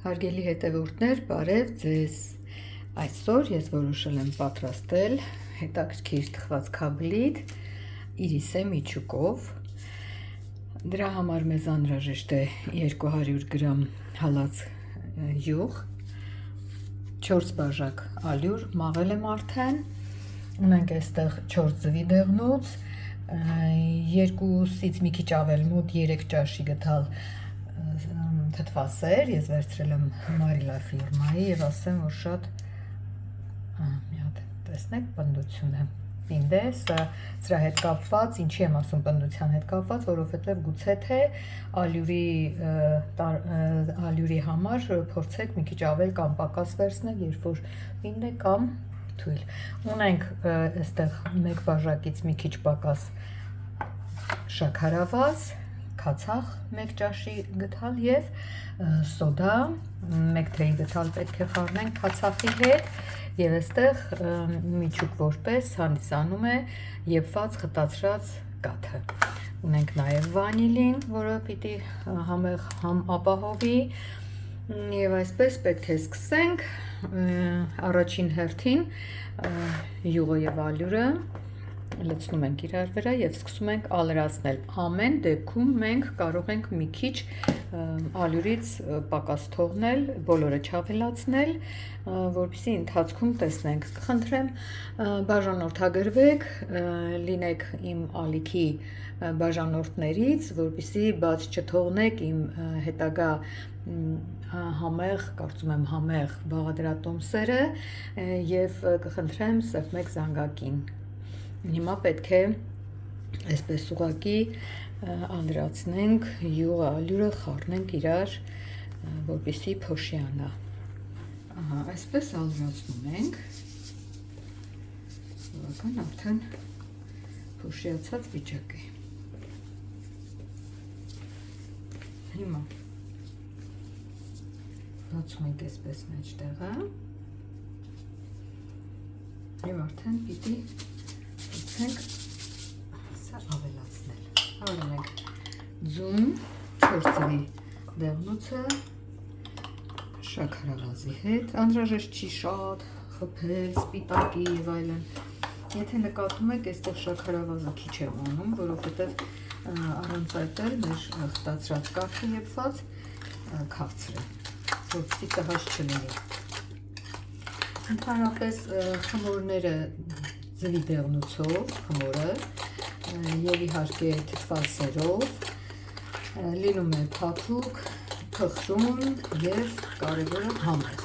Հարգելի հետևորդներ, բարև ձեզ։ Այսօր ես որոշել եմ պատրաստել հետաքրքիր թխվածքաբլիթ իրիսե միջուկով։ Դրա համար մեզ անհրաժեշտ է 200 գրամ հալած յուղ, 4 բաժակ ալյուր, մաղել եմ արդեն, ունենք այստեղ 4 ձվի դեղնուց, 2-ից մի քիչ ավել մոտ 3 ճաշի գդալ թթվասեր, ես վերցրել եմ Մարիլա ֆիրմայի և ասեմ, որ շատ մի հատ տեսնեք պնդություն է ինձ է, սրա հետ կապված, ինչի եմ ասում պնդության հետ կապված, որովհետև գուցե թե ալյուրի համար փորձեք մի քիչ ավել կամ պակաս վերցնել, երբ որ պինդ է կամ թույլ։ Ունենք այստեղ 1 բաժակից մի քիչ պակաս շաքարավազ, քացախ 1 ճաշի գդալ և սոդա 1 թեյ գդալ պետք է խառնենք քացախի հետ և այստեղ միջուկ որպես հանդիսանում է եփված խտացրած կաթը։ Ունենք նաև վանիլին, որը պիտի համեղ ապահովի և այսպես պետք է սկսենք առաջին հերթին յուղը և ալյուրը լցնում ենք իրար վրա և սկսում ենք ալրացնել։ Ամեն դեպքում մենք կարող ենք մի քիչ ալյուրից պակաս թողնել, բոլորը չավելացնել, որպեսզի ընթացքում տեսնենք։ Կխնդրեմ բաժանորդագրվեք, լինեք իմ ալիքի բաժանորդներից, որպեսզի բաց չթողնեք իմ հետագա համեղ, կարծում եմ համեղ բաղադրատոմսերը և կխնդրեմ սեղմեք զանգակին։ Հիմա պետք է այսպես ուղղակի ալրացնենք յուղը, ալյուրը խառնենք իրար, որպեսզի փոշիանա։ Այսպես ալրացնում ենք, բավական արդեն փոշիացած վիճակ է։ Հիմա բացում ենք այսպես մեջտեղը և արդեն պիտի փորձենք սա ավելացնել։ Հավելում ենք ձուն, 4 ձվի դեղնուցը շաքարավազի հետ, անհրաժեշտ չի շատ խփել, սպիտակի և այլն։ Եթե նկատում եք, այստեղ շաքարավազը քիչ եմ անում, որովհետև առանց այդ էլ մեր խտացրած կաթը եփված քաղցր է, որպեսզի տհաճ չլինի։ Ընդհանրապես խմորները ձվի դեղնուցով խմորը և իհարկե թթվասերով լինում է փափուկ, փխրուն և կարևորը համեղ։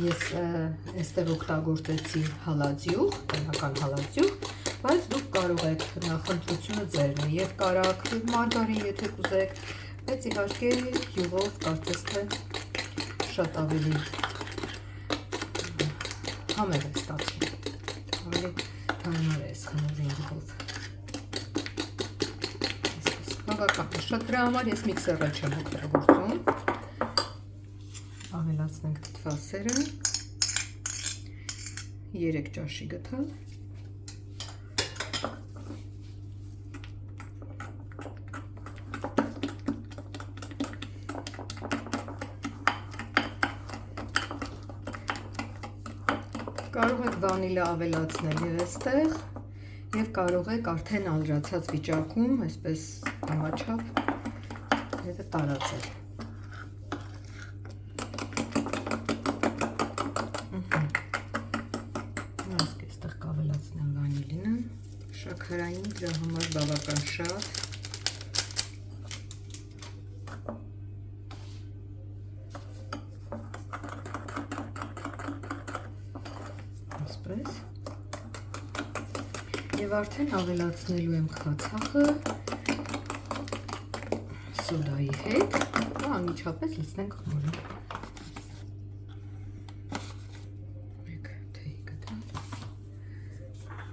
Ես այստեղ օգտագործեցի հալած յուղ, տեղական հալած յուղ, բայց դուք կարող եք նախընտրությունը ձերն է և կարագ մարգարին, եթե կուզեք, բայց իհարկե յուղով կարծես թե շատ ավելի համեղ է ստացվում, ավելի թարմար է այս խմորի յուղով։ Բավական է, շատ դրա համար ես միքսերը չեմ օգտագործում։ Ավելացնենք թթվասերը 3 ճաշի գդալ։ Կարող եք վանիլը ավելացնել և այստեղ և կարող եք արդեն ալրացած վիճակում այսպես համաչափ հետը տարածել։ Այստեղ կավելացնեմ վանիլինը, շաքարային դրա համար բավական շատ։ Եվ արդեն ավելացնելու եմ քացախը սոդայի հետ ու անմիջապես լցնենք խմորը։ 1 թեյ գդալ,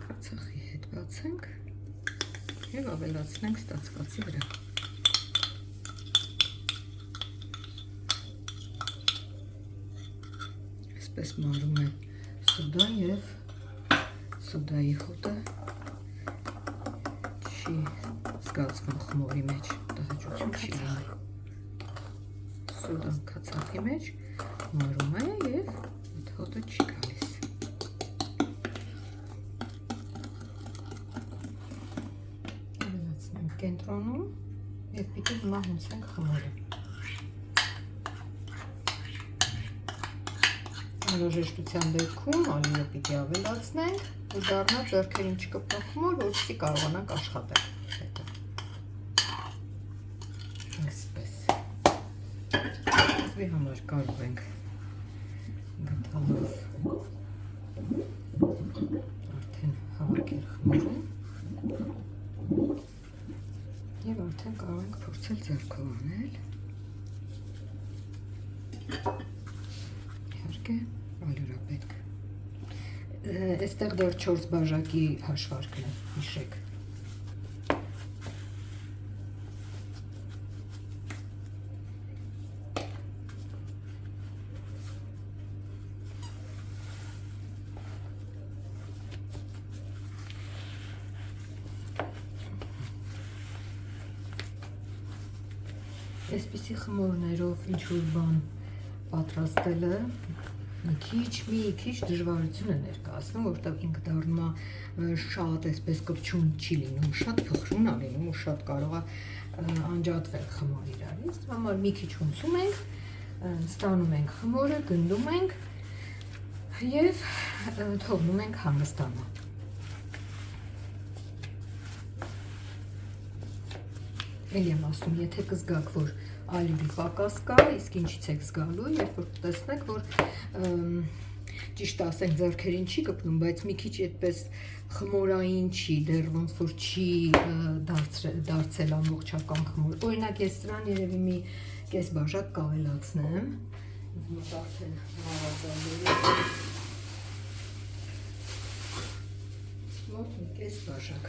քացախի հետ բացենք և ավելացնենք ստացվածի վրա։ Այսպես մարում է սոդան և սոդայի հոտը չի զգացվում խմորի մեջ, տհաճություն չի լինի։ սոդան կացակի մեջ մարում է և այդ հոտը չի գալիս։ Ավելացնենք կենտրոնում և պիտի հիմա հունցենք խմորը։ Անհրաժեշտության դեպքում ալիը պիտի ավելացնենք ու դառնա ձեռքերին չկպող խմոր, որպեսզի կարողանանք աշխատել հետո։ Այսպես։ Սկզբի համար կարող ենք գդալով արդեն հավաքել խմորում և արդեն կարող ենք փորձել ձեռքով անել։ Իհարկե ալյուրա պետք։ Այստեղ դեռ 4 բաժակի հաշվարկն է, հիշեք։ Այսպիսի խմորներով ինչ-որ բան պատրաստելը մի քիչ դժվարություն է ներկայացնում, որտեղ ինքը դառնում է շատ այսպես կպչուն չի լինում, շատ փխրուն է լինում ու շատ կարող է անջատվել խմորը իրարից։ Դրա համար մի քիչ հունցում ենք, ստանում ենք խմորը, գնդում ենք և թողնում ենք հանգստանալ։ Էլ եմ ասում, եթե կզգաք, որ ալյուրի պակաս կա, իսկ ինչից եք զգալու, երբ որ տեսնեք, որ ճիշտ ասենք ձեռքերին չի կպնում, բայց մի քիչ այդպես խմորային չի, դեռ ոնց որ չի դարձել ամբողջական խմոր։ Օրինակ ես սրան երևի մի կես բաժակ կավելացնեմ։ Ինձ արդեն մահացալու մոտ մի կես բաժակ։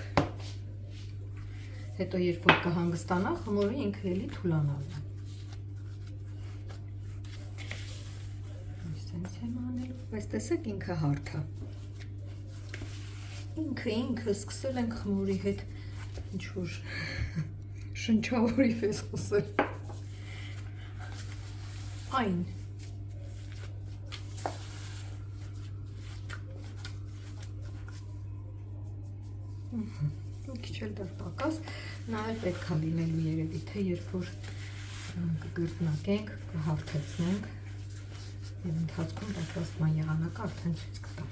Հետո երբ որ կհանգստանա, խմորը ինքը էլի թուլանալու է։ Այսպես եմ անելու, բայց տեսեք ինքը հարթ է։ Ինքը սկսել ենք խմորի հետ ինչ-որ շնչավորի պես խոսել։ Այն։ Մի քիչ էլ դեռ պակաս, նաև պետք է լինելու երևի, թե երբ որ կգրտնակենք, կհարթեցնենք և ընթացքում պատրաստման եղանակը արդեն ցույց կտամ։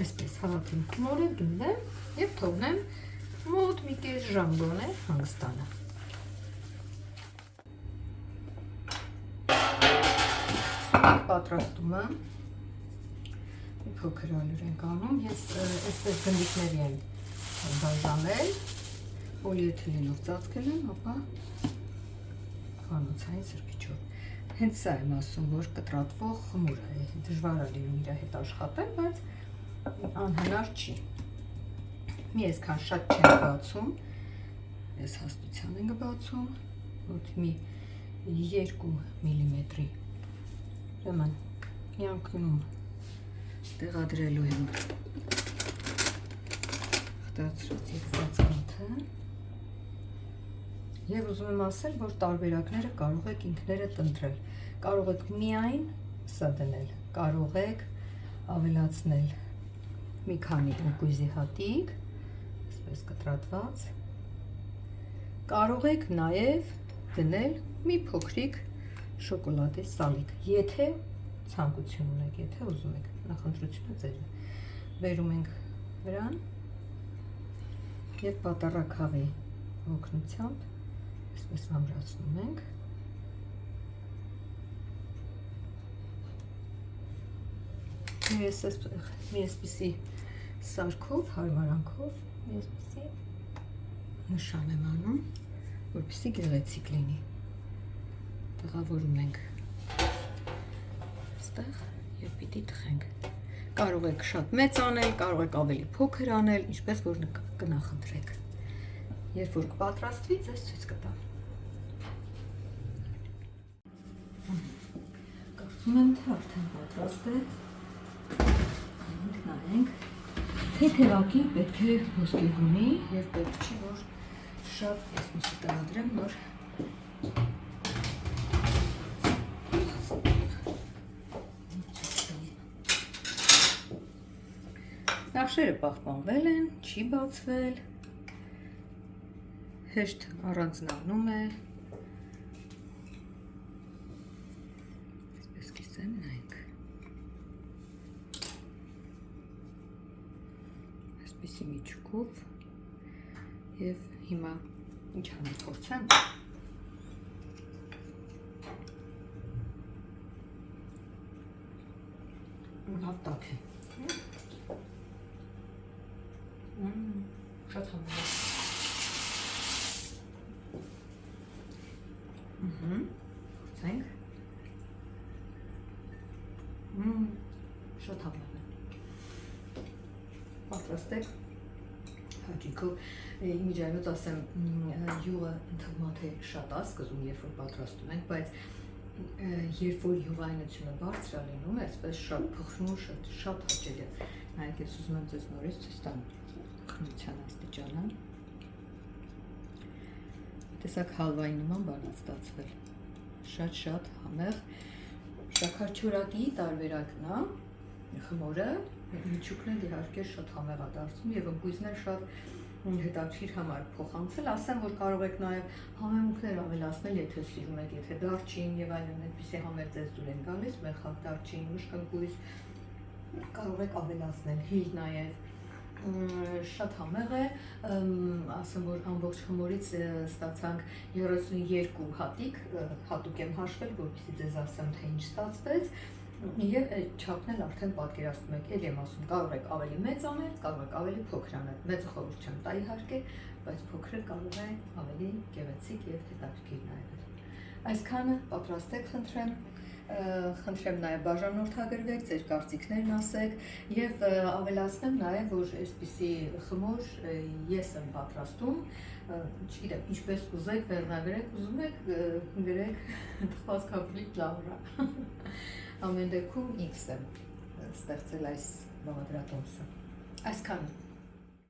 Այսպես հավաքեմ խմորը, գնդեմ և թողնեմ մոտ մի կես ժամ գոնե հանգստանա։ Պատրաստումը մի փոքր ալյուր ենք անում, ես այսպես գնդիկների եմ բաժանել, պոլիէթիլենով ծածկել եմ, ապա խանոցային սրբիչով։ Հենց սա եմ ասում, որ կտրատվող խմոր է, դժվար է լինում իր հետ աշխատել, բայց անհնար չի։ Մի այսքան շատ չեմ բացում, ես հաստության ենք բացում, մոտ մի 2 միլիմետրի ուրեմն միանկնում տեղադրելու եմ խտացրած եղված կաթը և ուզում եմ ասել, որ տարբերակները կարող եք ինքներդ ընտրել, կարող եք միայն սա դնել, կարող եք ավելացնել մի քանի ընկույզի հատիկ, այսպես կտրատված, կարող եք նաև դնել մի փոքրիկ շոկոլադե սալիկ, եթե ցանկություն ունեք, եթե ուզում եք, նախընտրությունը ձերն է։ Բերում ենք վրան և պատառաքաղի օգնությամբ այսպես ամրացնում ենք։ Մի այսպիսի սարքով, հարմարանքով, մի այսպիսի նշան եմ անում, որպեսզի գեղեցիկ լինի։ Տեղավորում ենք այստեղ և պիտի թխենք։ Կարող եք շատ մեծ անել, կարող եք ավելի փոքր անել, ինչպես որ կնախընտրեք։ Երբ որ կպատրաստվի, ձեզ ցույց կտամ։ Կարծում եմ, թե արդեն պատրաստ է։ Նայենք, թեթևակի պետք է ոսկի գունի և պետք չի, որ շատ ես մուսի տեղադրեմ, որ Նախշերը պահպանվել են, չի բացվել, հեշտ առանձնանում է, այսպես կիսեմ նայք, այսպիսի միջուկով և հիմա ինչ անեմ փորձեմ, լավ տաք է, շատ համեղ է, փորձենք, շատ համեղ է, պատրաստեք հաճիկով, իմիջայնոց ասեմ յուղը ընթվում թե շատ է սկզում, երբ որ պատրաստում ենք, բայց երբ որ յուղայնությունը բարձր է լինում, այսպես շատ փխրուն, շատ հաճելի է, նայեք ես ուզում եմ ձեզ նորից ցույց տամ խմության աստիճանը, տեսակ հալվայի նման բան է ստացվել, շատ համեղ, շաքարչորակի տարբերակն է, խմորը, միջուկն էլ իհարկե շատ համեղ է դարձում և ըմբույզն էլ շատ հետաքրքիր համար փոխանցել, ասեմ, որ կարող եք նաև համեմունքներ ավելացնել, եթե սիրում եք, եթե դարչին և այլն, այդպիսի համեր ձեզ դուր են գալիս, մեխակ դարչին, մշկըմբույզ, կարող եք ավելացնել, հիլ նաև, շատ համեղ է, ասեմ, որ ամբողջ խմորից ստացանք 32 հատիկ, հատուկ եմ հաշվել, որպեսզի ձեզ ասեմ, թե ինչ ստացվեց, և չափն էլ արդեն պատկերացնում եք, էլ եմ ասում, կարող եք ավելի մեծ անել, կարող եք ավելի փոքր անել, մեծը խորհուրդ չեմ տա իհարկե, բայց փոքրը կարող է ավելի գեղեցիկ և հետաքրքիր նայել։ Այսքանը պատրաստեք, խնդրեմ նաև բաժանորդագրվեք, ձեր կարծիքներն ասեք և ավելացնեմ նաև, որ այսպիսի խմոր ես եմ պատրաստում, չգիտեմ, ինչպես կուզեք, վերնագրեք, ուզում եք, գրեք թխված կապլիկ Լաուրա, ամեն դեպքում X եմ ստեղծել այս բաղադրատոմսը, այսքանը։